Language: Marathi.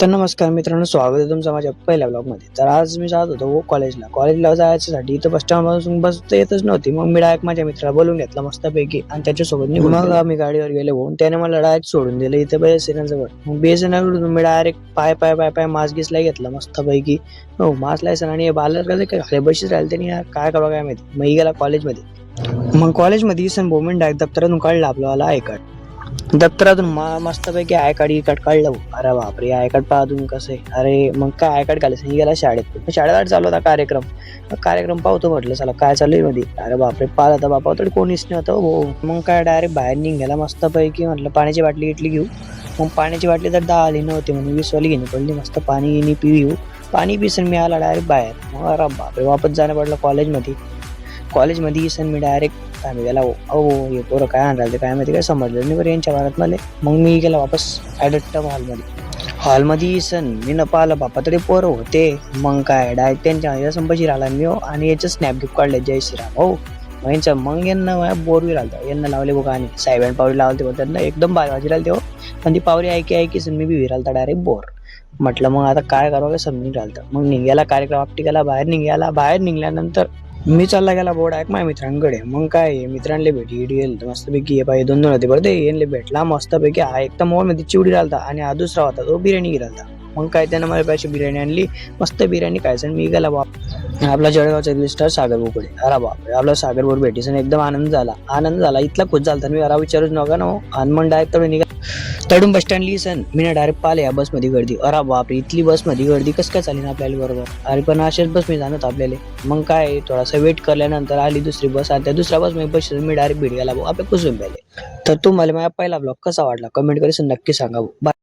तर नमस्कार मित्रांनो, स्वागत आहे तुमचं माझ्या पहिल्या ब्लॉगमध्ये. तर आज मी जात होतो कॉलेजला जायच्यासाठी. इथं बस स्टँडपासून बस तर येतच नव्हती. मग मी डायरेक्ट माझ्या मित्राला बोलून घेतला मस्तपैकी आणि त्याच्यासोबत निघून मग आम्ही गाडीवर गेलो होऊन त्याने मला डायरेक्ट सोडून दिलं इथे BSNL जवळ. मग BSNL मी डायरेक्ट पाय पाय पाय पाय मास गिसला घेतला मस्तपैकी. हो, मास लायसन आणि बालर काय खाली बशीच राहिले त्यांनी. यार काय करावं काय माहिती. मग गेला कॉलेजमध्ये. मग कॉलेजमध्ये सन बोमेंट डायरेक्ट दप्तरातून काढला आपल्याला आय कार्ड. दप्तरातून मस्तपैकी आय कार्ड काढलं. अरे बापरे, आय कार्ड पाहतून कसं आहे. अरे मग काय आय कार्ड घालायचं गेला शाळेत चालू होता कार्यक्रम पाहतो म्हटलं चला काय चालू आहे मध्ये. अरे बापरे, पाहता बापा तरी कोणीच नव्हतं हो. मग काय डायरेक्ट बाहेर निघाला मस्तपैकी. म्हटलं पाण्याची बाटली इटली घेऊ. मग पाण्याची बाटली तर 10 आली नव्हती म्हणून 20 वाली घेणे पडली. मस्त पाणी पिऊ. पाणी पिसन मी आला डायरेक्ट बाहेर. मग अरे बापरे, वापस जाणं पडलं कॉलेजमध्ये सन मी डायरेक्ट आम्ही गेला. अहो हे पोरं काय आणलं काय माहिती, काय समजलं नाही बरं यांच्या भारत मध्ये. मग मी गेला वापस ॲडप्ट हॉलमध्ये सन मी न पाहिलं बापा तरी पोरं होते. मग काय डायरेक्ट त्यांच्या संपाशी राहिला मी आणि याचं स्नॅप गिफ्ट काढले जय श्रीराम. हो मग यांना बोरवी राहिलं. यांना लावले बघा आणि साहेब पावरी लावले होते त्यांना एकदम बाजी राहिली हो. पण ती पावरी ऐकी सन मी बी राहिलता डायरेक्ट बोर. म्हटलं मग आता काय करावं काय समजून राहिलं. मग निघाला कार्यक्रम आपटिकाला बाहेर निघाल्यानंतर मी चालला गेला बोर्ड ऐक माझ्या मित्रांकडे. मग काय मित्रांले भेटी मस्तपैकी हे पाहिजे 2 होते बरं ते यांना भेटला मस्तपैकी. हा एकदम मोबाईल मध्ये चिवडी राहिलता आणि हा दुसरा होता तो बिर्याणी गिरालता. मग काय त्यानं मला पैसे बिर्याणी आणली. मस्त बिर्याणी खायचं. मी गेला बाप आपला जळगावचा स्टार सागर बोकडे. अरे बापरे, आपला सागर बोर भेटीचा एकदम आनंद झाला. इतला खुश झाला मी अरा विचारूच नका ना. आणि मग direct तडून bus stand listen me ना डायरेक्ट पाहिले या बसमध्ये गर्दी. अरे बापरे, इथली बसमध्ये गर्दी कसं काय चालेल आपल्याला बरोबर. अरे पण अशाच बस मी जाणत आपल्याला. मग काय थोडासा वेट करल्यानंतर आली दुसरी बस आणि त्या दुसऱ्या बस मी डायरेक्ट भेट गेला आपल्या कुसुम पहिले. तर तुम्हाला माझा पहिला ब्लॉग कसा वाटला कमेंट करून नक्की सांगा. बाय.